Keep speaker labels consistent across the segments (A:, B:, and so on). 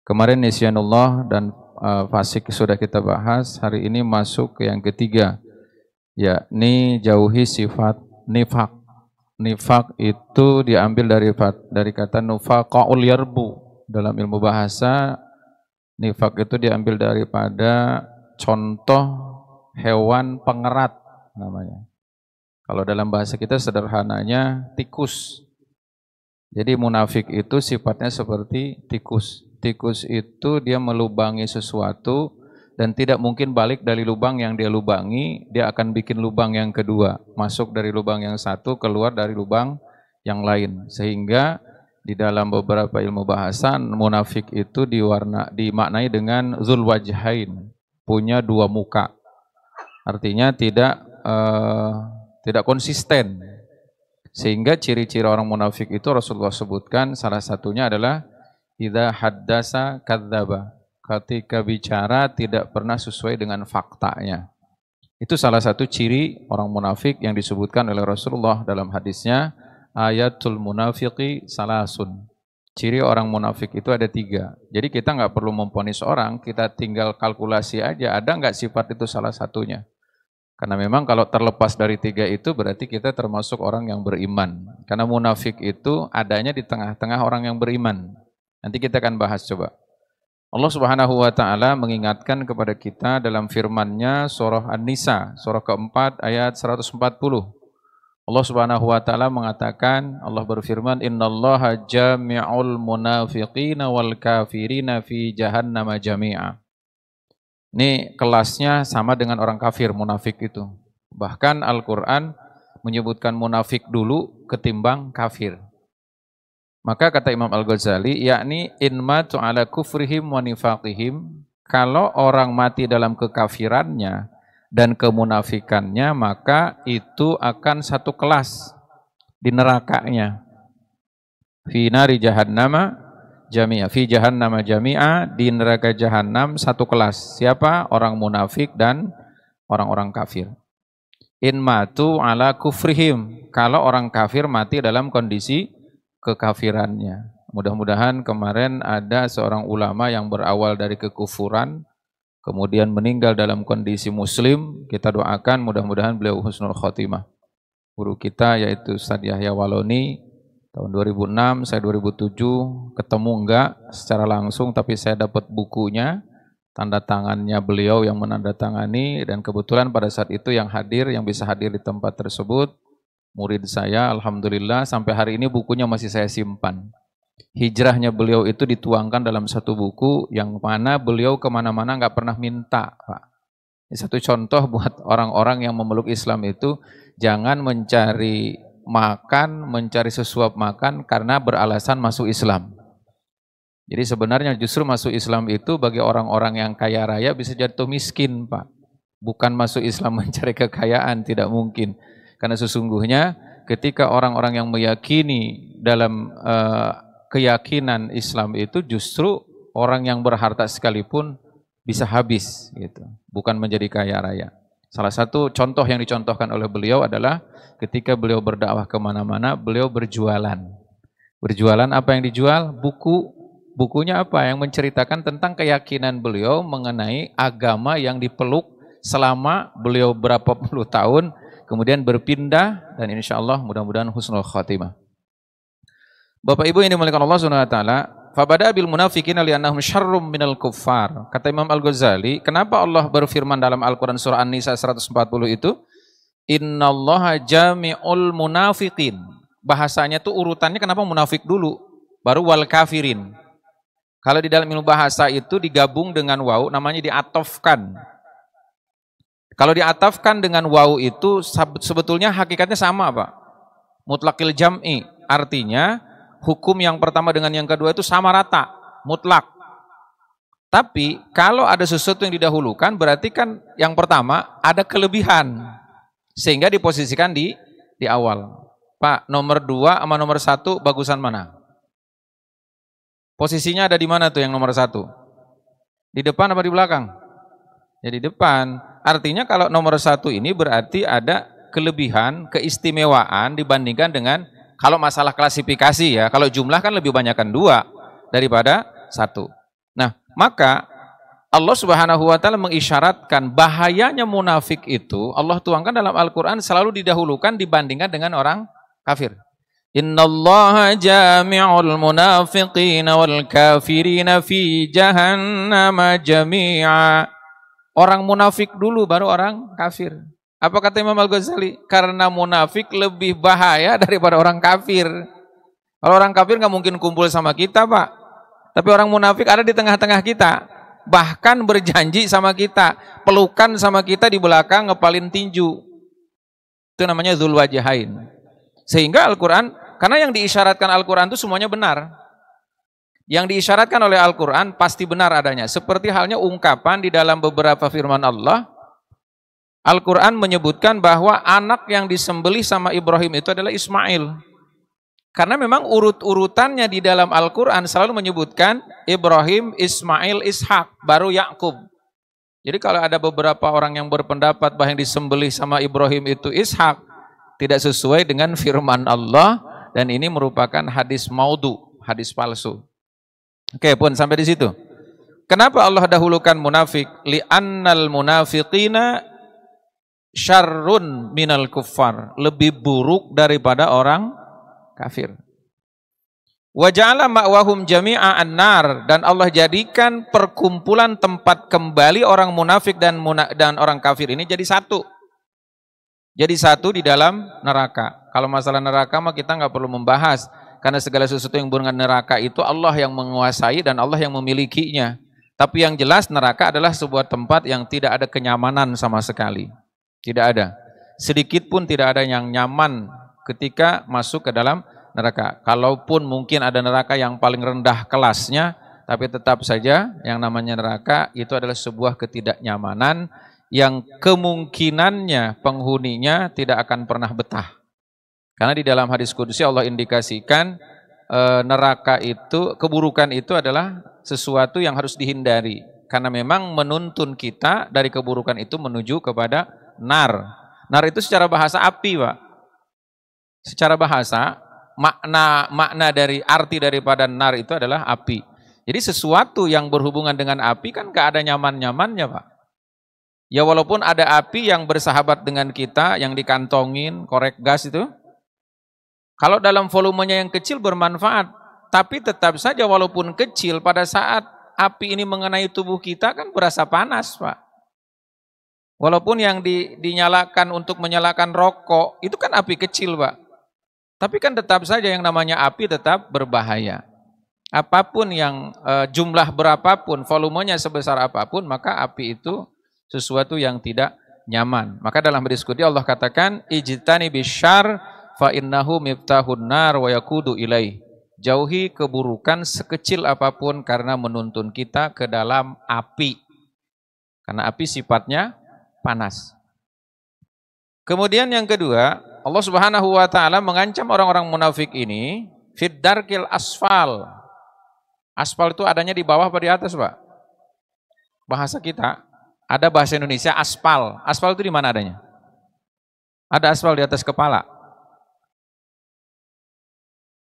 A: Kemarin nisyanullah dan fasik sudah kita bahas. Hari ini masuk ke yang ketiga, yakni jauhi sifat nifak. Nifak itu diambil dari kata nufaqaul yarbu. Dalam ilmu bahasa, nifak itu diambil daripada contoh hewan pengerat namanya. Kalau dalam bahasa kita sederhananya tikus. Jadi munafik itu sifatnya seperti tikus. Tikus itu dia melubangi sesuatu dan tidak mungkin balik dari lubang yang dia lubangi, dia akan bikin lubang yang kedua, masuk dari lubang yang satu, keluar dari lubang yang lain. Sehingga di dalam beberapa ilmu bahasa, munafik itu dimaknai dengan zul wajhain, punya dua muka. Artinya tidak konsisten. Sehingga ciri-ciri orang munafik itu Rasulullah sebutkan, salah satunya adalah idza haddasa kadzdzaba. Ketika bicara tidak pernah sesuai dengan faktanya. Itu salah satu ciri orang munafik yang disebutkan oleh Rasulullah dalam hadisnya, ayatul munafiqi salasun. Ciri orang munafik itu ada 3. Jadi kita nggak perlu memvonis orang, kita tinggal kalkulasi aja, ada nggak sifat itu salah satunya. Karena memang kalau terlepas dari 3 itu berarti kita termasuk orang yang beriman. Karena munafik itu adanya di tengah-tengah orang yang beriman. Nanti kita akan bahas coba. Allah Subhanahu wa taala mengingatkan kepada kita dalam firman-Nya surah An-Nisa, surah keempat ayat 140. Allah Subhanahu wa taala mengatakan, Allah berfirman, "Innallaha jami'ul munafiqina wal kafirina fi jahannama jami'a." Ini kelasnya sama dengan orang kafir, munafik itu. Bahkan Al-Quran menyebutkan munafik dulu ketimbang kafir. Maka kata Imam Al-Ghazali, yakni in matu ala kufrihim wa nifaqihim, kalau orang mati dalam kekafirannya dan kemunafikannya, maka itu akan satu kelas di nerakanya. Fi nari jahannama jami'a, fi jahannama jami'a, di neraka jahannam satu kelas. Siapa? Orang munafik dan orang-orang kafir. In matu ala kufrihim, kalau orang kafir mati dalam kondisi kekafirannya. Mudah-mudahan kemarin ada seorang ulama yang berawal dari kekufuran, kemudian meninggal dalam kondisi muslim. Kita doakan mudah-mudahan beliau husnul khotimah. Guru kita yaitu Ustaz Yahya Waloni, tahun 2006, saya 2007, ketemu enggak secara langsung, tapi saya dapat bukunya, tanda tangannya beliau yang menandatangani, dan kebetulan pada saat itu yang bisa hadir di tempat tersebut, murid saya, alhamdulillah, sampai hari ini bukunya masih saya simpan. Hijrahnya beliau itu dituangkan dalam satu buku, yang mana beliau kemana-mana nggak pernah minta, Pak. Ini satu contoh buat orang-orang yang memeluk Islam itu, jangan mencari makan, mencari sesuap makan karena beralasan masuk Islam. Jadi sebenarnya justru masuk Islam itu bagi orang-orang yang kaya raya bisa jatuh miskin, Pak. Bukan masuk Islam mencari kekayaan, tidak mungkin. Karena sesungguhnya ketika orang-orang yang meyakini dalam keyakinan Islam itu justru orang yang berharta sekalipun bisa habis, gitu. Bukan menjadi kaya raya. Salah satu contoh yang dicontohkan oleh beliau adalah ketika beliau berdakwah kemana-mana, beliau berjualan. Berjualan apa yang dijual? Buku. Bukunya apa? Yang menceritakan tentang keyakinan beliau mengenai agama yang dipeluk selama beliau berapa puluh tahun, kemudian berpindah, dan insya Allah mudah-mudahan husnul khatimah. Bapak Ibu yang dimuliakan Allah Subhanahu wa taala, fabada bil munafiqina li'annahum syarrum minal kuffar. Kata Imam Al-Ghazali, kenapa Allah berfirman dalam Al-Qur'an surah An-Nisa 140 itu, innallaha jami'ul munafiqin. Bahasanya tuh urutannya kenapa munafik dulu, baru wal kafirin. Kalau di dalam ilmu bahasa itu digabung dengan waw, namanya diatofkan. Kalau diatafkan dengan waw itu sebetulnya hakikatnya sama, Pak. Mutlaqil jam'i, artinya hukum yang pertama dengan yang kedua itu sama rata, mutlak. Tapi kalau ada sesuatu yang didahulukan berarti kan yang pertama ada kelebihan, sehingga diposisikan di awal. Pak, nomor 2 sama nomor 1 bagusan mana? Posisinya ada di mana tuh yang nomor 1? Di depan apa di belakang? Ya di depan. Artinya kalau nomor 1 ini berarti ada kelebihan, keistimewaan dibandingkan dengan kalau masalah klasifikasi ya. Kalau jumlah kan lebih banyakkan 2 daripada 1. Nah, maka Allah Subhanahu wa taala mengisyaratkan bahayanya munafik itu, Allah tuangkan dalam Al-Qur'an selalu didahulukan dibandingkan dengan orang kafir. Innallaha jami'ul munafiqina wal kafirina fi jahannam jami'a. Orang munafik dulu baru orang kafir. Apa kata Imam Al-Ghazali? Karena munafik lebih bahaya daripada orang kafir. Kalau orang kafir nggak mungkin kumpul sama kita, Pak. Tapi orang munafik ada di tengah-tengah kita. Bahkan berjanji sama kita, pelukan sama kita di belakang, ngepalin tinju. Itu namanya dzul wajhain. Sehingga Al-Quran, karena yang diisyaratkan Al-Quran itu semuanya benar. Yang diisyaratkan oleh Al-Quran pasti benar adanya. Seperti halnya ungkapan di dalam beberapa firman Allah, Al-Quran menyebutkan bahwa anak yang disembelih sama Ibrahim itu adalah Ismail. Karena memang urut-urutannya di dalam Al-Quran selalu menyebutkan Ibrahim, Ismail, Ishak, baru Yakub. Jadi kalau ada beberapa orang yang berpendapat bahwa yang disembelih sama Ibrahim itu Ishak, tidak sesuai dengan firman Allah, dan ini merupakan hadis maudhu, hadis palsu. Oke, pun sampai di situ. Kenapa Allah dahulukan munafik? Li'annal munafiqina syarrun minal kuffar, lebih buruk daripada orang kafir. Wa ja'ala ma'wahum jami'a an-nar, dan Allah jadikan perkumpulan tempat kembali orang munafik dan orang kafir ini jadi satu. Jadi satu di dalam neraka. Kalau masalah neraka mah kita nggak perlu membahas, karena segala sesuatu yang berhubungan neraka itu Allah yang menguasai dan Allah yang memilikinya. Tapi yang jelas neraka adalah sebuah tempat yang tidak ada kenyamanan sama sekali. Tidak ada. Sedikit pun tidak ada yang nyaman ketika masuk ke dalam neraka. Kalaupun mungkin ada neraka yang paling rendah kelasnya, tapi tetap saja yang namanya neraka itu adalah sebuah ketidaknyamanan yang kemungkinannya penghuninya tidak akan pernah betah. Karena di dalam hadis qudsi Allah indikasikan neraka itu, keburukan itu adalah sesuatu yang harus dihindari. Karena memang menuntun kita dari keburukan itu menuju kepada nar. Nar itu secara bahasa api, Pak. Secara bahasa, makna dari arti daripada nar itu adalah api. Jadi sesuatu yang berhubungan dengan api kan gak ada nyaman-nyamannya, Pak. Ya walaupun ada api yang bersahabat dengan kita, yang dikantongin, korek gas itu, kalau dalam volumenya yang kecil bermanfaat, tapi tetap saja walaupun kecil, pada saat api ini mengenai tubuh kita kan berasa panas, Pak. Walaupun yang dinyalakan untuk menyalakan rokok, itu kan api kecil, Pak. Tapi kan tetap saja yang namanya api tetap berbahaya. Apapun yang jumlah berapapun, volumenya sebesar apapun, maka api itu sesuatu yang tidak nyaman. Maka dalam hadis qudsi Allah katakan, ijtani bisyarr fa innahu miftahun nar wa yaqudu ilaih. Jauhi keburukan sekecil apapun karena menuntun kita ke dalam api. Karena api sifatnya panas. Kemudian yang kedua, Allah Subhanahu wa taala mengancam orang-orang munafik ini fid darkil asfal. Aspal itu adanya di bawah atau di atas, Pak? Bahasa kita ada bahasa Indonesia aspal. Aspal itu di mana adanya? Ada aspal di atas kepala.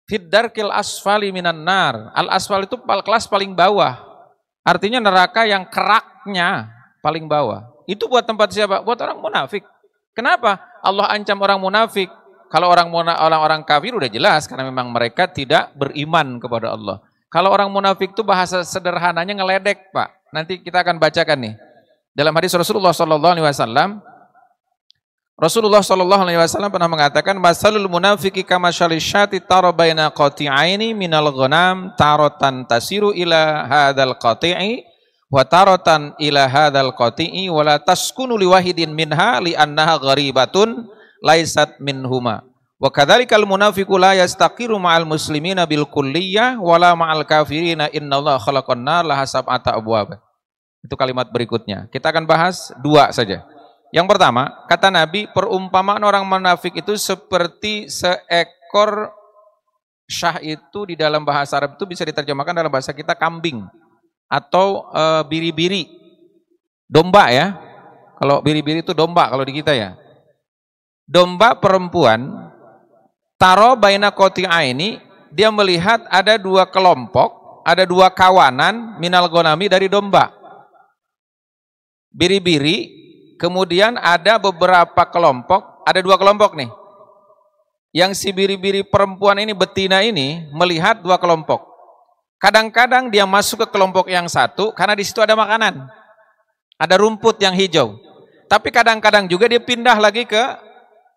A: Fid darkil asfali minan nar. Al asfal itu kelas paling bawah. Artinya neraka yang keraknya paling bawah. Itu buat tempat siapa? Buat orang munafik. Kenapa Allah ancam orang munafik? Kalau orang kafir udah jelas, karena memang mereka tidak beriman kepada Allah. Kalau orang munafik itu bahasa sederhananya ngeledek, Pak. Nanti kita akan bacakan nih. Dalam hadis Rasulullah SAW, Rasulullah SAW pernah mengatakan, masalul munafiki kamasyali syati taro baina qati'aini minal ghanam tarotan tasiru ila hadal qati'i wa taratan ila hadzal qati'i wa la taskunu liwahidin minha li annaha gharibatun laisat minhuma wa kadzalikal munafiqu la yastaqiru ma'al muslimina bil kulliyah wala ma'al kafirina innallaha khalaqan nar laha sab'ata abwab. Itu kalimat berikutnya. Kita akan bahas dua saja. Yang pertama, kata Nabi, perumpamaan orang munafik itu seperti seekor syah. Itu di dalam bahasa Arab itu bisa diterjemahkan dalam bahasa kita kambing atau biri-biri, domba ya. Kalau biri-biri itu domba kalau di kita ya. Domba perempuan, taro baina qati'a ini, dia melihat ada dua kelompok ada 2 kawanan minal ghanami dari domba. Biri-biri, kemudian ada beberapa kelompok, ada 2 kelompok nih. Yang si biri-biri perempuan ini, betina ini, melihat 2 kelompok. Kadang-kadang dia masuk ke kelompok yang satu, karena di situ ada makanan. Ada rumput yang hijau. Tapi kadang-kadang juga dia pindah lagi ke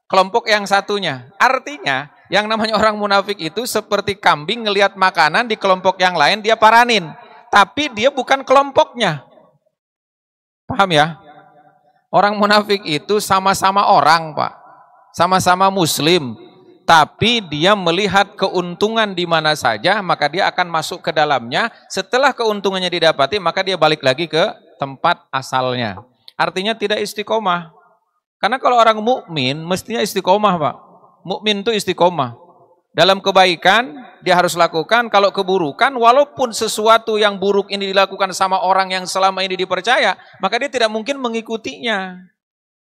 A: kelompok yang satunya. Artinya, yang namanya orang munafik itu seperti kambing ngelihat makanan di kelompok yang lain, dia paranin. Tapi dia bukan kelompoknya. Paham ya? Orang munafik itu sama-sama orang, Pak. Sama-sama muslim. Tapi dia melihat keuntungan di mana saja, maka dia akan masuk ke dalamnya. Setelah keuntungannya didapati, maka dia balik lagi ke tempat asalnya. Artinya tidak istiqomah. Karena kalau orang mukmin mestinya istiqomah, Pak. Mukmin itu istiqomah. Dalam kebaikan dia harus lakukan, kalau keburukan walaupun sesuatu yang buruk ini dilakukan sama orang yang selama ini dipercaya, maka dia tidak mungkin mengikutinya.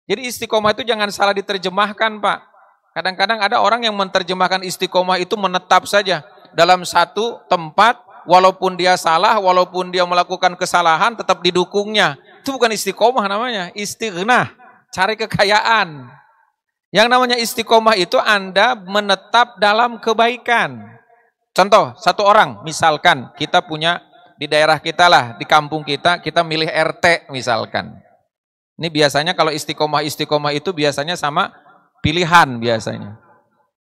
A: Jadi istiqomah itu jangan salah diterjemahkan, Pak. Kadang-kadang ada orang yang menerjemahkan istiqomah itu menetap saja dalam satu tempat, walaupun dia salah, walaupun dia melakukan kesalahan tetap didukungnya. Itu bukan istiqomah namanya, istighnah, cari kekayaan. Yang namanya istiqomah itu Anda menetap dalam kebaikan. Contoh, satu orang, misalkan kita punya di daerah kita lah, di kampung kita, kita milih RT misalkan. Ini biasanya kalau istiqomah itu biasanya sama pilihan biasanya.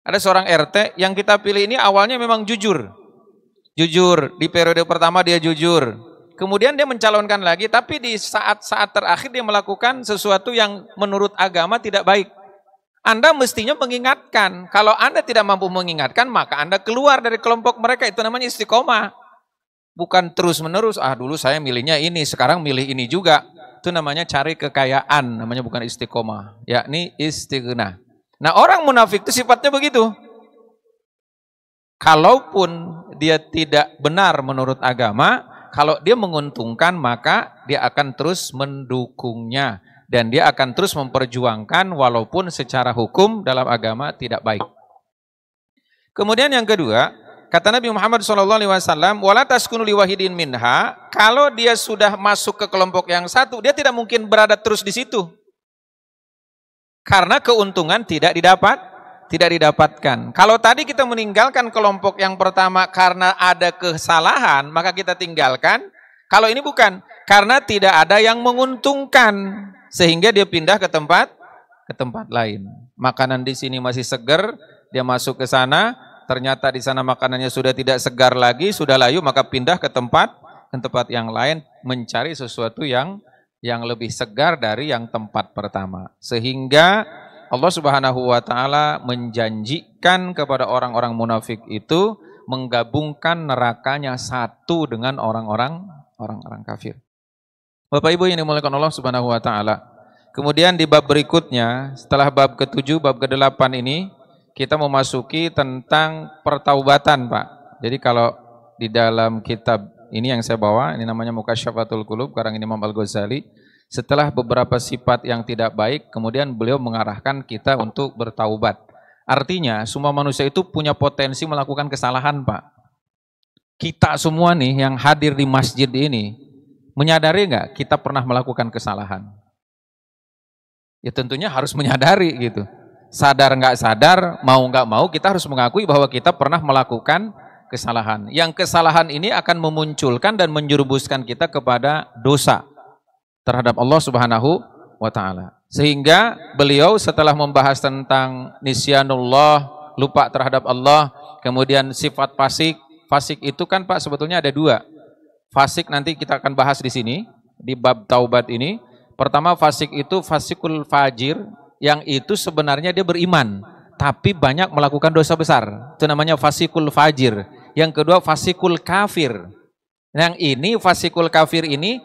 A: Ada seorang RT yang kita pilih ini awalnya memang jujur. Jujur, di periode pertama dia jujur. Kemudian dia mencalonkan lagi, tapi di saat-saat terakhir dia melakukan sesuatu yang menurut agama tidak baik. Anda mestinya mengingatkan. Kalau Anda tidak mampu mengingatkan, maka Anda keluar dari kelompok mereka. Itu namanya istiqomah. Bukan terus-menerus, dulu saya milihnya ini, sekarang milih ini juga. Itu namanya cari kekayaan, namanya bukan istiqomah. Yakni istighnah. Nah, orang munafik itu sifatnya begitu. Kalaupun dia tidak benar menurut agama, kalau dia menguntungkan, maka dia akan terus mendukungnya. Dan dia akan terus memperjuangkan walaupun secara hukum dalam agama tidak baik. Kemudian yang kedua, kata Nabi Muhammad SAW, wala taskunu liwahidin minha, kalau dia sudah masuk ke kelompok yang satu, dia tidak mungkin berada terus di situ. Karena keuntungan tidak didapatkan. Kalau tadi kita meninggalkan kelompok yang pertama karena ada kesalahan, maka kita tinggalkan. Kalau ini bukan, karena tidak ada yang menguntungkan. Sehingga dia pindah ke tempat lain. Makanan di sini masih segar, dia masuk ke sana, ternyata di sana makanannya sudah tidak segar lagi, sudah layu, maka pindah ke tempat yang lain, mencari sesuatu yang lebih segar dari yang tempat pertama. Sehingga Allah Subhanahu wa taala menjanjikan kepada orang-orang munafik itu menggabungkan nerakanya satu dengan orang-orang kafir. Bapak Ibu yang dimuliakan Allah Subhanahu wa taala. Kemudian di bab berikutnya, setelah bab ke-7, bab ke-8 ini, kita memasuki tentang pertaubatan, Pak. Jadi kalau di dalam kitab ini yang saya bawa, ini namanya Mukasyafatul Qulub, karang Imam Al-Ghazali, setelah beberapa sifat yang tidak baik, kemudian beliau mengarahkan kita untuk bertaubat. Artinya, semua manusia itu punya potensi melakukan kesalahan, Pak. Kita semua nih yang hadir di masjid ini, menyadari nggak kita pernah melakukan kesalahan? Ya tentunya harus menyadari gitu. Sadar nggak sadar, mau nggak mau, kita harus mengakui bahwa kita pernah melakukan kesalahan. Yang kesalahan ini akan memunculkan dan menjerumuskan kita kepada dosa terhadap Allah Subhanahu wa taala. Sehingga beliau setelah membahas tentang nisyanullah, lupa terhadap Allah, kemudian sifat fasik. Fasik itu kan Pak sebetulnya ada 2. Fasik nanti kita akan bahas di sini, di bab taubat ini. Pertama, fasik itu fasikul fajir, yang itu sebenarnya dia beriman, tapi banyak melakukan dosa besar. Itu namanya fasikul fajir. Yang kedua, fasikul kafir. Yang ini, fasikul kafir ini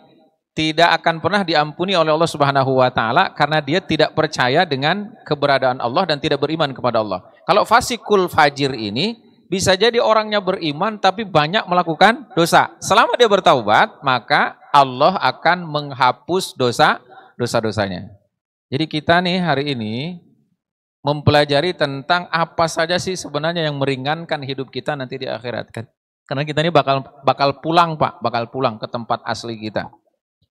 A: tidak akan pernah diampuni oleh Allah Subhanahu wa taala karena dia tidak percaya dengan keberadaan Allah dan tidak beriman kepada Allah. Kalau fasikul fajir ini bisa jadi orangnya beriman tapi banyak melakukan dosa. Selama dia bertaubat, maka Allah akan menghapus dosa-dosanya. Jadi kita nih hari ini mempelajari tentang apa saja sih sebenarnya yang meringankan hidup kita nanti di akhirat. Karena kita ini bakal pulang Pak, bakal pulang ke tempat asli kita.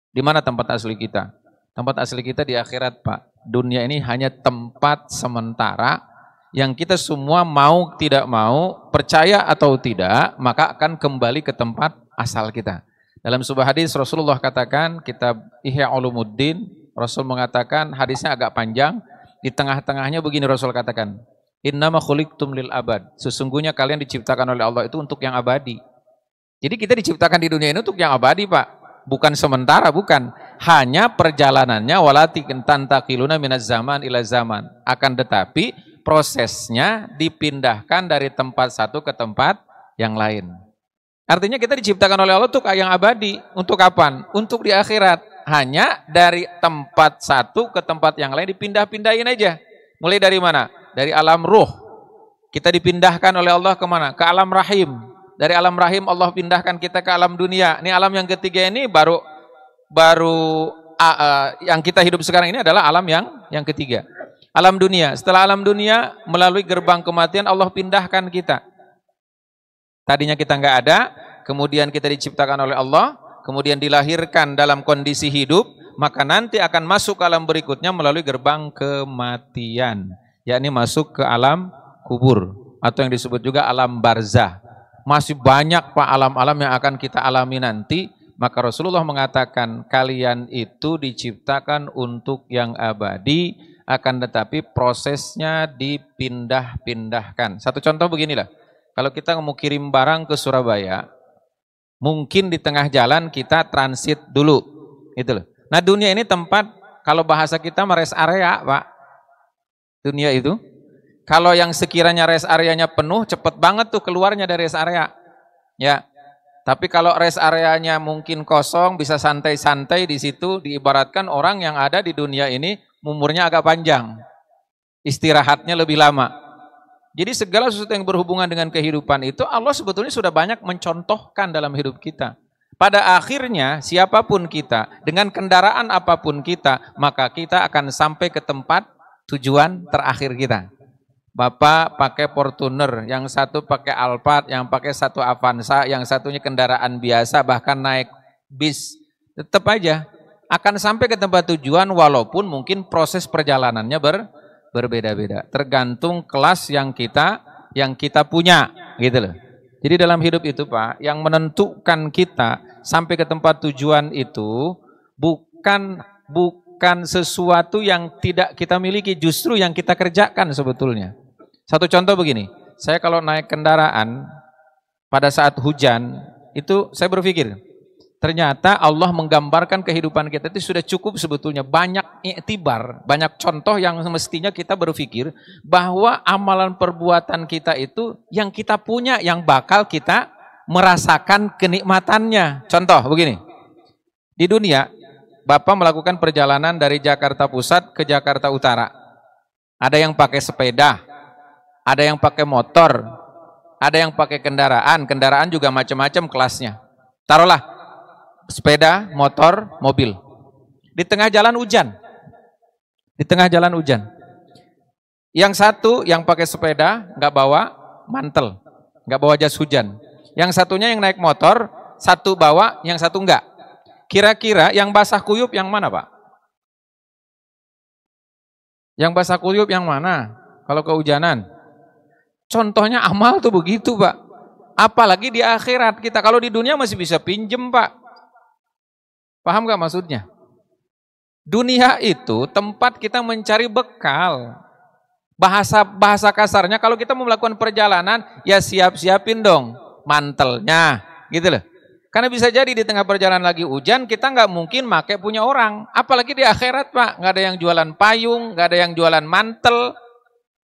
A: Di mana tempat asli kita? Tempat asli kita di akhirat Pak. Dunia ini hanya tempat sementara yang kita semua mau tidak mau, percaya atau tidak, maka akan kembali ke tempat asal kita. Dalam sebuah hadis Rasulullah katakan, kitab Ihya Ulumuddin, Rasul mengatakan, hadisnya agak panjang, di tengah-tengahnya begini Rasul katakan, innama khuliqtum lil abad. Sesungguhnya kalian diciptakan oleh Allah itu untuk yang abadi. Jadi kita diciptakan di dunia ini untuk yang abadi Pak. Bukan sementara, bukan. Hanya perjalanannya walati tantakiluna minaz zaman ila zaman. Akan tetapi prosesnya dipindahkan dari tempat satu ke tempat yang lain. Artinya kita diciptakan oleh Allah untuk yang abadi. Untuk kapan? Untuk di akhirat. Hanya dari tempat satu ke tempat yang lain dipindah-pindahin aja. Mulai dari mana? Dari alam ruh. Kita dipindahkan oleh Allah kemana? Ke alam rahim. Dari alam rahim Allah pindahkan kita ke alam dunia. Ini alam yang ketiga ini baru yang kita hidup sekarang ini adalah alam yang ketiga. Alam dunia. Setelah alam dunia melalui gerbang kematian Allah pindahkan kita. Tadinya kita nggak ada, kemudian kita diciptakan oleh Allah, kemudian dilahirkan dalam kondisi hidup, maka nanti akan masuk ke alam berikutnya melalui gerbang kematian, yakni masuk ke alam kubur atau yang disebut juga alam barzah. Masih banyak Pak alam-alam yang akan kita alami nanti, maka Rasulullah mengatakan kalian itu diciptakan untuk yang abadi, akan tetapi prosesnya dipindah-pindahkan. Satu contoh beginilah. Kalau kita mau kirim barang ke Surabaya, mungkin di tengah jalan kita transit dulu. Itu loh. Nah dunia ini tempat, kalau bahasa kita rest area Pak. Dunia itu. Kalau yang sekiranya rest areanya penuh, cepet banget tuh keluarnya dari rest area. Ya. Tapi kalau rest areanya mungkin kosong, bisa santai-santai di situ, diibaratkan orang yang ada di dunia ini, umurnya agak panjang. Istirahatnya lebih lama. Jadi segala sesuatu yang berhubungan dengan kehidupan itu Allah sebetulnya sudah banyak mencontohkan dalam hidup kita. Pada akhirnya siapapun kita, dengan kendaraan apapun kita, maka kita akan sampai ke tempat tujuan terakhir kita. Bapak pakai Fortuner, yang satu pakai Alphard, yang pakai satu Avanza, yang satunya kendaraan biasa, bahkan naik bis. Tetap aja akan sampai ke tempat tujuan walaupun mungkin proses perjalanannya berbeda-beda, tergantung kelas yang kita punya, gitu loh. Jadi dalam hidup itu Pak, yang menentukan kita sampai ke tempat tujuan itu bukan sesuatu yang tidak kita miliki, justru yang kita kerjakan sebetulnya. Satu contoh begini, saya kalau naik kendaraan pada saat hujan, itu saya berpikir, ternyata Allah menggambarkan kehidupan kita itu sudah cukup sebetulnya. Banyak iktibar, banyak contoh yang mestinya kita berpikir bahwa amalan perbuatan kita itu yang kita punya, yang bakal kita merasakan kenikmatannya. Contoh begini, di dunia Bapak melakukan perjalanan dari Jakarta Pusat ke Jakarta Utara. Ada yang pakai sepeda, ada yang pakai motor, ada yang pakai kendaraan juga macam-macam kelasnya. Taruhlah sepeda, motor, mobil. Di tengah jalan hujan. Yang satu yang pakai sepeda nggak bawa mantel, nggak bawa jas hujan. Yang satunya yang naik motor, satu bawa, yang satu enggak. Kira-kira yang basah kuyup yang mana Pak? Yang basah kuyup yang mana? Kalau kehujanan. Contohnya amal tuh begitu Pak. Apalagi di akhirat kita. Kalau di dunia masih bisa pinjem Pak. Paham gak maksudnya? Dunia itu tempat kita mencari bekal. Bahasa kasarnya kalau kita mau melakukan perjalanan, ya siap-siapin dong mantelnya, gitu loh. Karena bisa jadi di tengah perjalanan lagi hujan, kita nggak mungkin pakai punya orang. Apalagi di akhirat Pak, nggak ada yang jualan payung, nggak ada yang jualan mantel.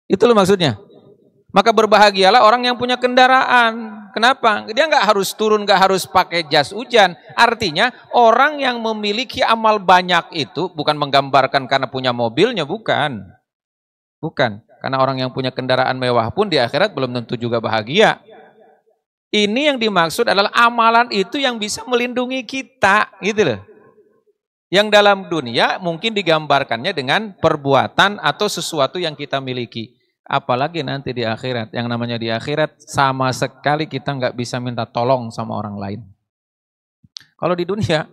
A: Itu loh maksudnya. Maka berbahagialah orang yang punya kendaraan. Kenapa? Dia nggak harus turun, nggak harus pakai jas hujan. Artinya orang yang memiliki amal banyak itu bukan menggambarkan karena punya mobilnya, bukan. Bukan. Karena orang yang punya kendaraan mewah pun di akhirat belum tentu juga bahagia. Ini yang dimaksud adalah amalan itu yang bisa melindungi kita, gitu loh. Yang dalam dunia mungkin digambarkannya dengan perbuatan atau sesuatu yang kita miliki. Apalagi nanti di akhirat. Yang namanya di akhirat sama sekali kita nggak bisa minta tolong sama orang lain. Kalau di dunia,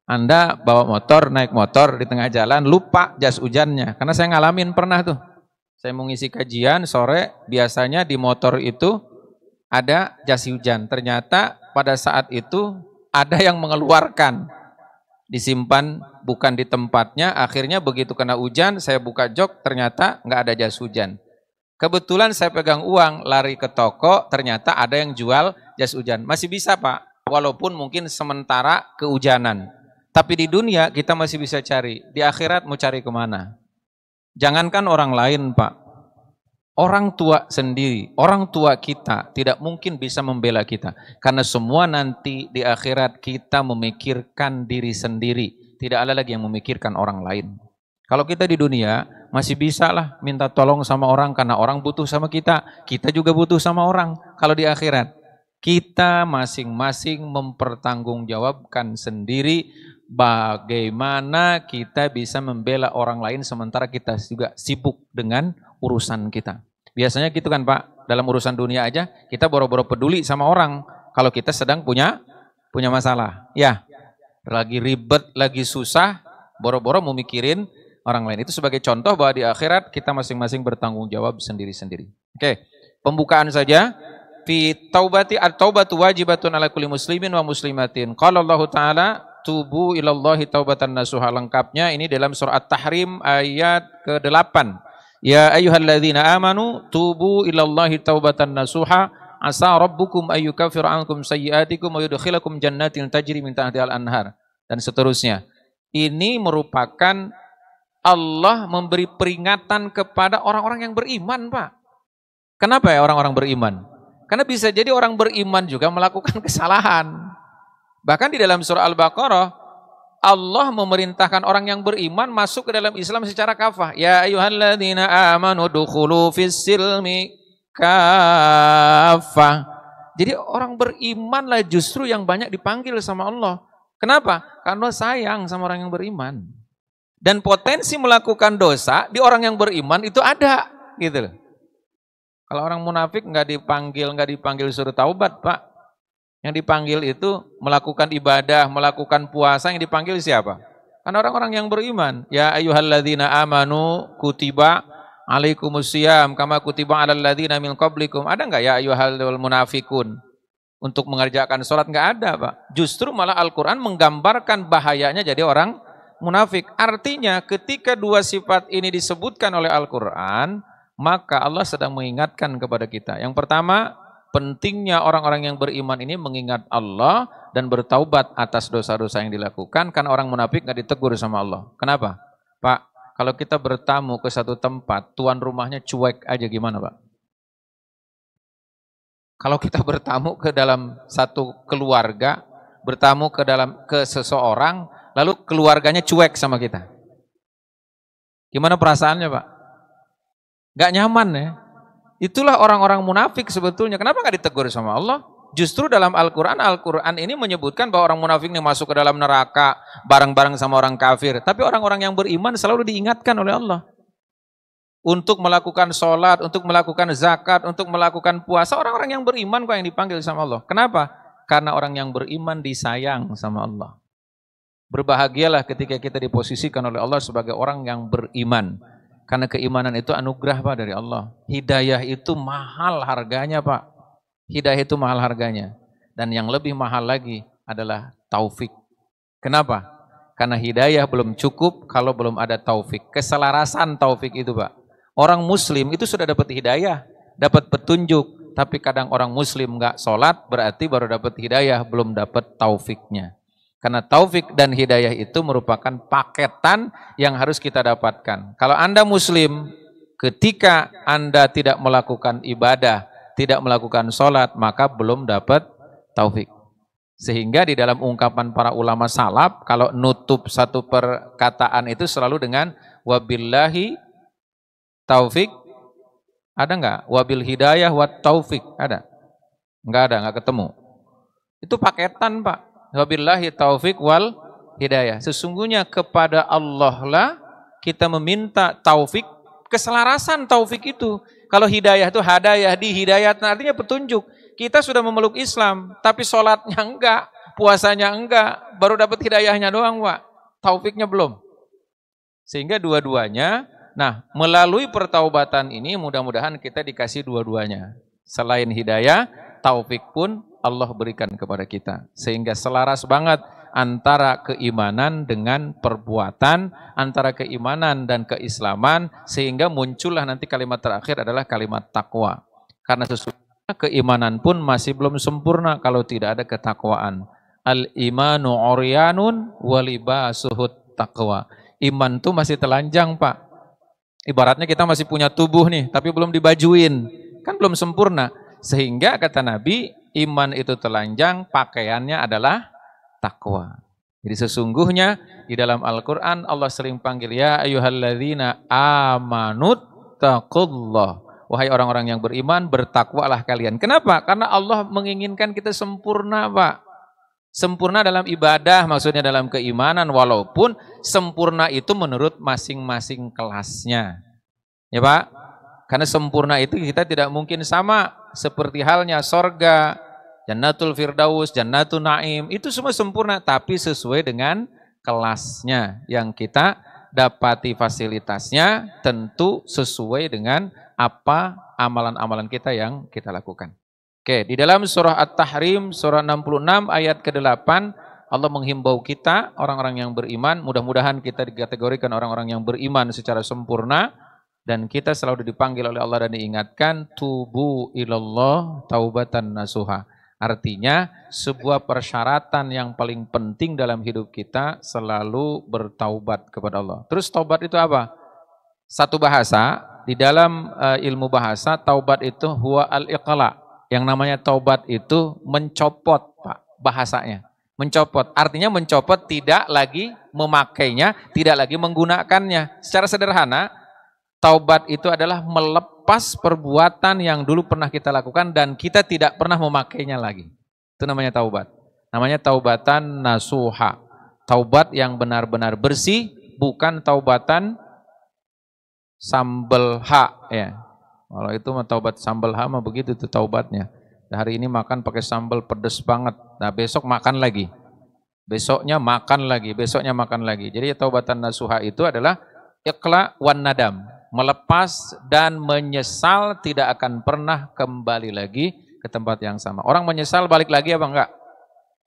A: Anda bawa motor, naik motor di tengah jalan, lupa jas hujannya. Karena saya ngalamin pernah tuh. Saya mau ngisi kajian sore, biasanya di motor itu ada jas hujan. Ternyata pada saat itu ada yang mengeluarkan. Disimpan bukan di tempatnya, akhirnya begitu kena hujan, saya buka jok, ternyata nggak ada jas hujan. Kebetulan saya pegang uang, lari ke toko, ternyata ada yang jual jas hujan. Masih bisa Pak, walaupun mungkin sementara kehujanan. Tapi di dunia kita masih bisa cari, di akhirat mau cari kemana? Jangankan orang lain Pak, orang tua sendiri, orang tua kita tidak mungkin bisa membela kita. Karena semua nanti di akhirat kita memikirkan diri sendiri, tidak ada lagi yang memikirkan orang lain. Kalau kita di dunia masih bisa lah minta tolong sama orang karena orang butuh sama kita juga butuh sama orang. Kalau di akhirat, kita masing-masing mempertanggungjawabkan sendiri bagaimana kita bisa membela orang lain sementara kita juga sibuk dengan urusan kita. Biasanya gitu kan Pak, dalam urusan dunia aja kita boro-boro peduli sama orang kalau kita sedang punya masalah. Ya, lagi ribet, lagi susah, boro-boro mau mikirin orang lain. Itu sebagai contoh bahwa di akhirat kita masing-masing bertanggung jawab sendiri-sendiri. Oke, pembukaan saja. Fi taubati at-taubatu wajibatun ala kulli muslimin wa muslimatin. Qala Allah Ta'ala, tubu ilallahi taubatan nasuha. Lengkapnya ini dalam surah At-Tahrim ayat ke-8. Ya ayyuhalladzina amanu tubu ilallahi taubatan nasuha asa rabbukum ayyukaffira ankum sayyi'atikum wa yudkhilakum jannatin tajri min tahtiha al-anhar dan seterusnya. Ini merupakan Allah memberi peringatan kepada orang-orang yang beriman, Pak. Kenapa ya orang-orang beriman? Karena bisa jadi orang beriman juga melakukan kesalahan. Bahkan di dalam surah Al-Baqarah, Allah memerintahkan orang yang beriman masuk ke dalam Islam secara kafah. Ya ayyuhalladzina amanu dukhulu fis-silmi kafah. Jadi orang berimanlah justru yang banyak dipanggil sama Allah. Kenapa? Karena sayang sama orang yang beriman. Dan potensi melakukan dosa di orang yang beriman itu ada, gitu loh. Kalau orang munafik nggak dipanggil suruh taubat, Pak. Yang dipanggil itu melakukan ibadah, melakukan puasa, yang dipanggil siapa? Kan orang-orang yang beriman. Ya ayyuhalladzina amanu kutiba alaikumusiyam kama kutiba alal ladzina min qablikum. Ada nggak ya ayyuhal munafikun? Untuk mengerjakan sholat nggak ada, Pak. Justru malah Al-Quran menggambarkan bahayanya jadi orang munafik. Artinya ketika dua sifat ini disebutkan oleh Al-Quran, maka Allah sedang mengingatkan kepada kita. Yang pertama, pentingnya orang-orang yang beriman ini mengingat Allah dan bertaubat atas dosa-dosa yang dilakukan, karena orang munafik nggak ditegur sama Allah. Kenapa? Pak, kalau kita bertamu ke satu tempat, tuan rumahnya cuek aja gimana Pak? Kalau kita bertamu ke dalam satu keluarga, bertamu ke seseorang, lalu keluarganya cuek sama kita. Gimana perasaannya Pak? Gak nyaman ya. Itulah orang-orang munafik sebetulnya. Kenapa gak ditegur sama Allah? Justru dalam Al-Quran ini menyebutkan bahwa orang munafik ini masuk ke dalam neraka bareng-bareng sama orang kafir. Tapi orang-orang yang beriman selalu diingatkan oleh Allah. Untuk melakukan sholat, untuk melakukan zakat, untuk melakukan puasa. Orang-orang yang beriman kok yang dipanggil sama Allah. Kenapa? Karena orang yang beriman disayang sama Allah. Berbahagialah ketika kita diposisikan oleh Allah sebagai orang yang beriman. Karena keimanan itu anugerah Pak dari Allah. Hidayah itu mahal harganya Pak. Hidayah itu mahal harganya. Dan yang lebih mahal lagi adalah taufik. Kenapa? Karena hidayah belum cukup kalau belum ada taufik. Keselarasan taufik itu Pak. Orang muslim itu sudah dapat hidayah, dapat petunjuk. Tapi kadang orang muslim nggak sholat berarti baru dapat hidayah, belum dapat taufiknya. Karena taufik dan hidayah itu merupakan paketan yang harus kita dapatkan. Kalau Anda muslim, ketika Anda tidak melakukan ibadah, tidak melakukan sholat, maka belum dapat taufik. Sehingga di dalam ungkapan para ulama salaf, kalau nutup satu perkataan itu selalu dengan wabillahi taufik. Ada enggak? Wabil hidayah wa taufik. Ada? Enggak ada, enggak ketemu. Itu paketan Pak. Wabillahi taufik wal hidayah. Sesungguhnya kepada Allah lah kita meminta taufik keselarasan taufik itu. Kalau hidayah itu hadayah, di hidayat artinya petunjuk. Kita sudah memeluk Islam, tapi sholatnya enggak, puasanya enggak, baru dapat hidayahnya doang, Pak. Taufiknya belum. Sehingga dua-duanya, nah melalui pertaubatan ini mudah-mudahan kita dikasih dua-duanya. Selain hidayah, taufik pun Allah berikan kepada kita. Sehingga selaras banget antara keimanan dengan perbuatan, antara keimanan dan keislaman, sehingga muncullah nanti kalimat terakhir adalah kalimat takwa. Karena sesungguhnya keimanan pun masih belum sempurna kalau tidak ada ketakwaan. Al-imanu uryanun walibasuhut taqwa. Iman tuh masih telanjang, Pak. Ibaratnya kita masih punya tubuh nih, tapi belum dibajuin. Kan belum sempurna. Sehingga kata Nabi, iman itu telanjang, pakaiannya adalah takwa. Jadi sesungguhnya di dalam Al-Quran Allah sering panggil, ya ayyuhalladzina amanut taqullah. Wahai orang-orang yang beriman, bertakwalah kalian. Kenapa? Karena Allah menginginkan kita sempurna, Pak. Sempurna dalam ibadah, maksudnya dalam keimanan, walaupun sempurna itu menurut masing-masing kelasnya. Ya Pak? Karena sempurna itu kita tidak mungkin sama. Seperti halnya sorga, Jannatul Firdaus, Jannatul Naim, itu semua sempurna, tapi sesuai dengan kelasnya. Yang kita dapati fasilitasnya tentu sesuai dengan apa amalan-amalan kita yang kita lakukan. Oke, di dalam surah At-Tahrim, surah 66 ayat ke-8, Allah menghimbau kita, orang-orang yang beriman, mudah-mudahan kita dikategorikan orang-orang yang beriman secara sempurna, dan kita selalu dipanggil oleh Allah dan diingatkan, tubu ilallah taubatan nasuha. Artinya, sebuah persyaratan yang paling penting dalam hidup kita selalu bertaubat kepada Allah. Terus taubat itu apa? Satu bahasa, di dalam ilmu bahasa, taubat itu huwa al-iqla. Yang namanya taubat itu mencopot, Pak, bahasanya. Mencopot, artinya mencopot tidak lagi memakainya, tidak lagi menggunakannya. Secara sederhana, taubat itu adalah melepas perbuatan yang dulu pernah kita lakukan dan kita tidak pernah memakainya lagi. Itu namanya taubat. Namanya taubatan nasuha. Taubat yang benar-benar bersih, bukan taubatan sambal ha, ya. Kalau itu mah taubat sambal ha mah begitu tuh taubatnya. Hari ini makan pakai sambal pedes banget. Nah, besok makan lagi. Besoknya makan lagi, besoknya makan lagi. Jadi taubatan nasuha itu adalah iqla wan nadam, melepas dan menyesal tidak akan pernah kembali lagi ke tempat yang sama. Orang menyesal balik lagi apa enggak?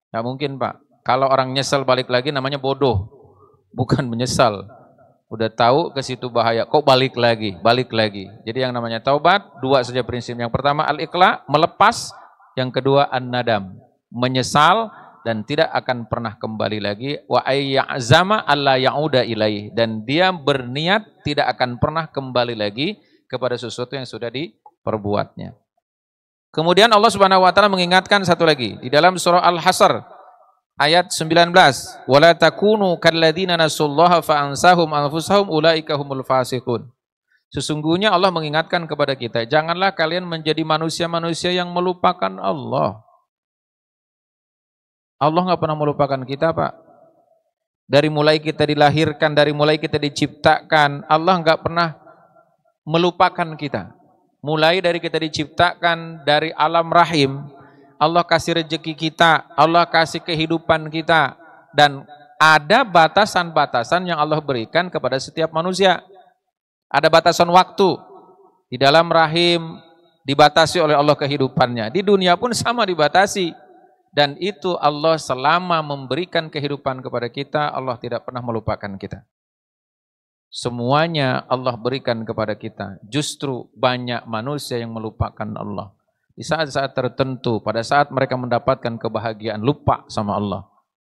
A: Enggak mungkin, Pak. Kalau orang nyesal balik lagi namanya bodoh. Bukan menyesal. Udah tahu ke situ bahaya, kok balik lagi, balik lagi. Jadi yang namanya taubat, dua saja prinsip. Yang pertama al-iqla, melepas. Yang kedua an-nadam, menyesal dan tidak akan pernah kembali lagi. Wa ayya'zama alla ya'uda ilaih. Dan dia berniat tidak akan pernah kembali lagi kepada sesuatu yang sudah diperbuatnya. Kemudian Allah Subhanahu wa taala mengingatkan satu lagi di dalam surah Al-Hasr ayat 19, wala takunu kalladzina nasullaha fa ansahum anfusahum ulaika humul fasiqun. Sesungguhnya Allah mengingatkan kepada kita, janganlah kalian menjadi manusia-manusia yang melupakan Allah. Allah enggak pernah melupakan kita, Pak. Dari mulai kita dilahirkan, dari mulai kita diciptakan, Allah enggak pernah melupakan kita. Mulai dari kita diciptakan dari alam rahim, Allah kasih rezeki kita, Allah kasih kehidupan kita, dan ada batasan-batasan yang Allah berikan kepada setiap manusia. Ada batasan waktu. Di dalam rahim dibatasi oleh Allah kehidupannya. Di dunia pun sama dibatasi. Dan itu Allah selama memberikan kehidupan kepada kita, Allah tidak pernah melupakan kita. Semuanya Allah berikan kepada kita. Justru banyak manusia yang melupakan Allah. Di saat-saat tertentu, pada saat mereka mendapatkan kebahagiaan, lupa sama Allah.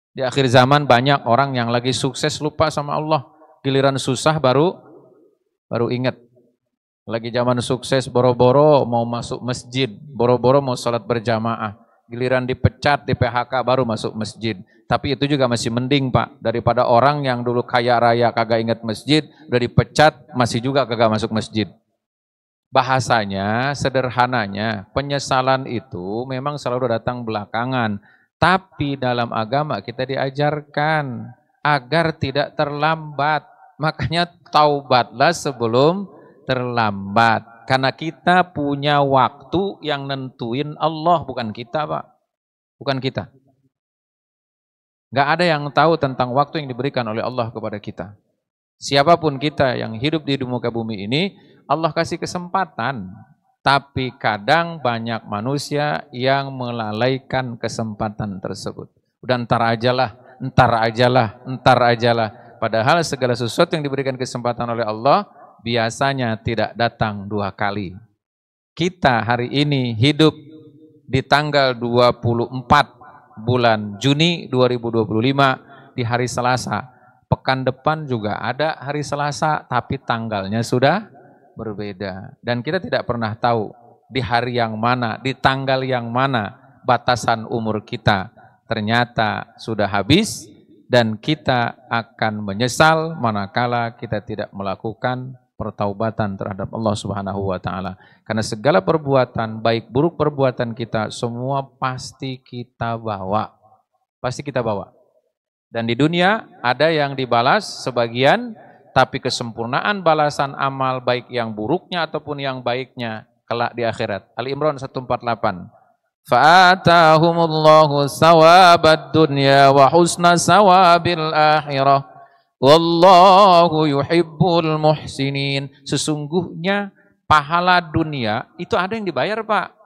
A: Di akhir zaman banyak orang yang lagi sukses lupa sama Allah. Giliran susah baru ingat. Lagi zaman sukses boro-boro mau masuk masjid, boro-boro mau sholat berjamaah. Giliran dipecat, di PHK baru masuk masjid. Tapi itu juga masih mending, Pak, daripada orang yang dulu kaya raya kagak ingat masjid, udah dipecat masih juga kagak masuk masjid. Bahasanya, sederhananya, penyesalan itu memang selalu datang belakangan. Tapi dalam agama kita diajarkan agar tidak terlambat. Makanya taubatlah sebelum terlambat. Karena kita punya waktu yang nentuin Allah, bukan kita, Pak. Bukan kita. Nggak ada yang tahu tentang waktu yang diberikan oleh Allah kepada kita. Siapapun kita yang hidup di muka bumi ini, Allah kasih kesempatan. Tapi kadang banyak manusia yang melalaikan kesempatan tersebut. Udah ntar ajalah, ntar ajalah, ntar ajalah. Padahal segala sesuatu yang diberikan kesempatan oleh Allah, biasanya tidak datang 2 kali. Kita hari ini hidup di tanggal 24 bulan Juni 2025 di hari Selasa. Pekan depan juga ada hari Selasa, tapi tanggalnya sudah berbeda. Dan kita tidak pernah tahu di hari yang mana, di tanggal yang mana batasan umur kita ternyata sudah habis dan kita akan menyesal manakala kita tidak melakukan pertaubatan terhadap Allah Subhanahu wa taala. Karena segala perbuatan, baik buruk perbuatan kita, semua pasti kita bawa. Pasti kita bawa. Dan di dunia ada yang dibalas sebagian, tapi kesempurnaan balasan amal baik yang buruknya ataupun yang baiknya kelak di akhirat. Ali Imran 148. Fa'atahumullahu sawabad dunya wa husna sawabil akhirah. Wallahu yuhibbul muhsinin. Sesungguhnya pahala dunia itu ada yang dibayar, Pak.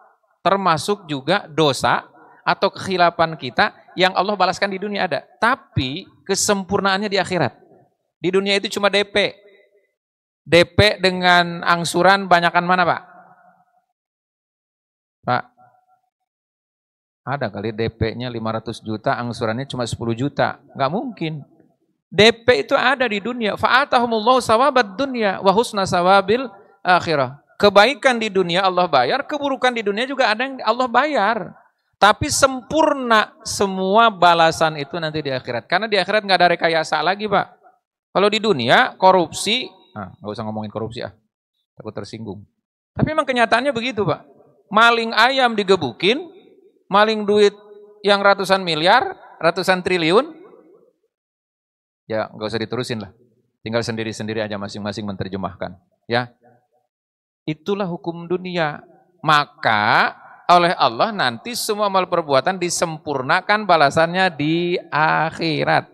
A: Termasuk juga dosa atau kekhilafan kita yang Allah balaskan di dunia ada. Tapi kesempurnaannya di akhirat. Di dunia itu cuma DP. DP dengan angsuran banyakan mana, Pak? Pak, ada kali DP-nya 500 juta, angsurannya cuma 10 juta. Nggak mungkin. DP itu ada di dunia. Fa'atahumullahu sawabad dunya wa husna sawabil akhirah. Kebaikan di dunia Allah bayar, keburukan di dunia juga ada yang Allah bayar. Tapi sempurna semua balasan itu nanti di akhirat. Karena di akhirat nggak ada rekayasa lagi, Pak. Kalau di dunia korupsi, nggak usah ngomongin korupsi takut tersinggung. Tapi memang kenyataannya begitu, Pak. Maling ayam digebukin, maling duit yang ratusan miliar, ratusan triliun, ya nggak usah diterusin lah. Tinggal sendiri-sendiri aja masing-masing menerjemahkan. Ya, itulah hukum dunia. Maka oleh Allah nanti semua amal perbuatan disempurnakan balasannya di akhirat.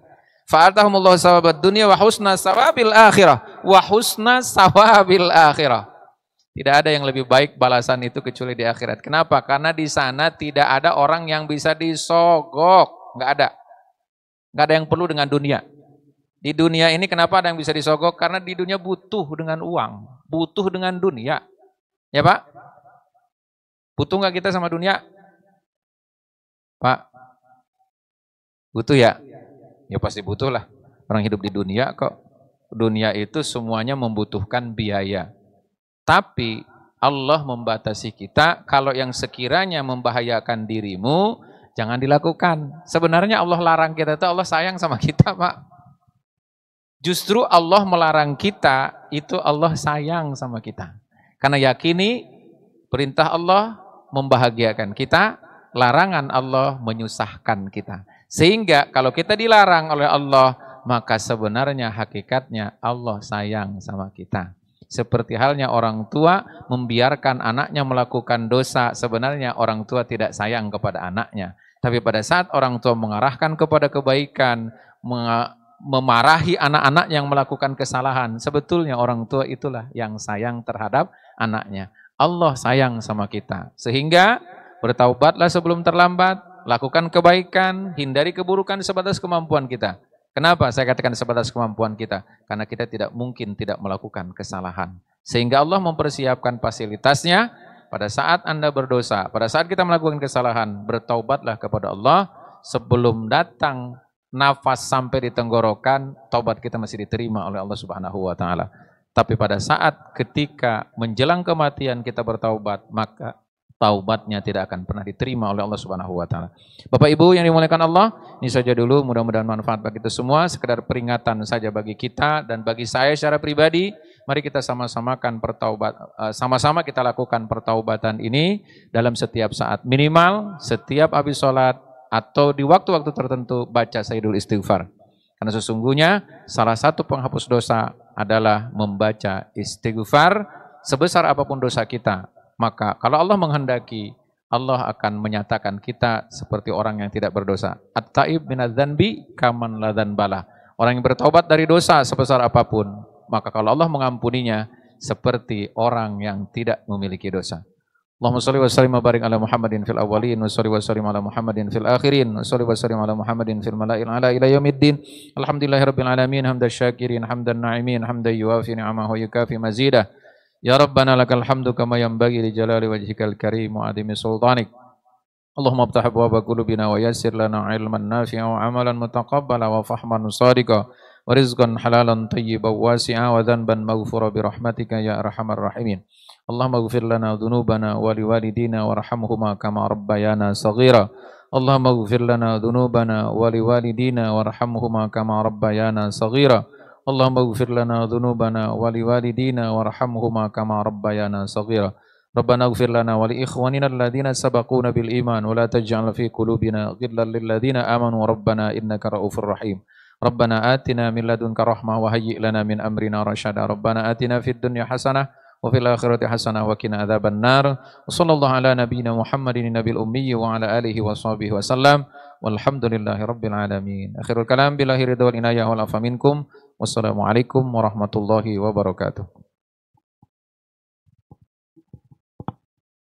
A: Fa'atahumullahu sawabad dunya wa husna sawabil akhirah. Wa husna sawabil akhirah. Tidak ada yang lebih baik balasan itu kecuali di akhirat. Kenapa? Karena di sana tidak ada orang yang bisa disogok. Nggak ada. Nggak ada yang perlu dengan dunia. Di dunia ini kenapa ada yang bisa disogok? Karena di dunia butuh dengan uang, butuh dengan dunia. Ya Pak? Butuh nggak kita sama dunia? Pak? Butuh ya? Ya pasti butuh lah. Orang hidup di dunia kok. Dunia itu semuanya membutuhkan biaya. Tapi Allah membatasi kita, kalau yang sekiranya membahayakan dirimu, jangan dilakukan. Sebenarnya Allah larang kita itu Allah sayang sama kita, Pak. Justru Allah melarang kita, itu Allah sayang sama kita. Karena yakini perintah Allah membahagiakan kita, larangan Allah menyusahkan kita. Sehingga kalau kita dilarang oleh Allah, maka sebenarnya hakikatnya Allah sayang sama kita. Seperti halnya orang tua membiarkan anaknya melakukan dosa, sebenarnya orang tua tidak sayang kepada anaknya. Tapi pada saat orang tua mengarahkan kepada kebaikan, memarahi anak-anak yang melakukan kesalahan, sebetulnya orang tua itulah yang sayang terhadap anaknya. Allah sayang sama kita. Sehingga bertaubatlah sebelum terlambat, lakukan kebaikan, hindari keburukan sebatas kemampuan kita. Kenapa saya katakan sebatas kemampuan kita? Karena kita tidak mungkin tidak melakukan kesalahan. Sehingga Allah mempersiapkan fasilitasnya pada saat Anda berdosa, pada saat kita melakukan kesalahan, bertaubatlah kepada Allah sebelum datang nafas sampai di tenggorokan, taubat kita masih diterima oleh Allah Subhanahu wa taala. Tapi pada saat ketika menjelang kematian kita bertaubat, maka taubatnya tidak akan pernah diterima oleh Allah Subhanahu wa taala. Bapak Ibu yang dimuliakan Allah, ini saja dulu, mudah-mudahan manfaat bagi kita semua, sekedar peringatan saja bagi kita dan bagi saya secara pribadi. Mari kita sama-samakan sama-sama kita lakukan pertaubatan ini dalam setiap saat, minimal setiap habis sholat atau di waktu-waktu tertentu baca Sayyidul Istighfar. Karena sesungguhnya salah satu penghapus dosa adalah membaca istighfar sebesar apapun dosa kita, maka kalau Allah menghendaki, Allah akan menyatakan kita seperti orang yang tidak berdosa. At-taib minadz-dzanbi kaman la dzanbalah. Orang yang bertobat dari dosa sebesar apapun, maka kalau Allah mengampuninya seperti orang yang tidak memiliki dosa. Allahumma shalli wa sallim wa barik ala Muhammadin fil awwalin wa shalli wa sallim ala Muhammadin fil akhirin wa shalli wa sallim ala Muhammadin fil mala'il ala ila yaumiddin. Alhamdulillahirabbil alamin hamdash syakirin hamdan na'imin hamdan yuwafi ni'amahu wa yukafi mazidah. Ya Rabbana lakal hamdu kama yanbaghi li jalali wajhikal karim wa 'azimi sultanik. Allahumma iftah abwaaba qulubina wa yassir lana 'ilman nafi'an wa 'amalan mutaqabbala wa fahman shadiqa wa rizqan halalan thayyiban wasi'a wa dhanban maghfura bi rahmatika ya arhamar rahimin. Allahumma ighfir lana dhunubana wa liwalidina warhamhuma kama rabbayana saghira. Allahumma ighfir lana dhunubana wa liwalidina warhamhuma kama rabbayana saghira. Allahumma ighfir lana dhunubana wa liwalidina warhamhuma kama rabbayana saghira. Rabbana ighfir lana wa li ikhwanina alladhina sabaquna bil iman wa la taj'al fi qulubina ghillan lil ladzina amanu rabbana innaka ra'ufur rahim. Rabbana atina min ladunka rahmah wa hayyi' lana min amrina rasyada. Rabbana atina fid dunya hasanah wa fil akhirati hasanah wa qina adzabannar. Wa sallallahu ala nabiyyina Muhammadin nabil ummi wa ala alihi wa sahbihi wasallam. Walhamdulillahi rabbil alamin. Akhirul kalam billahi ridha wal inayah wal afa minkum. Wassalamualaikum warahmatullahi wabarakatuh.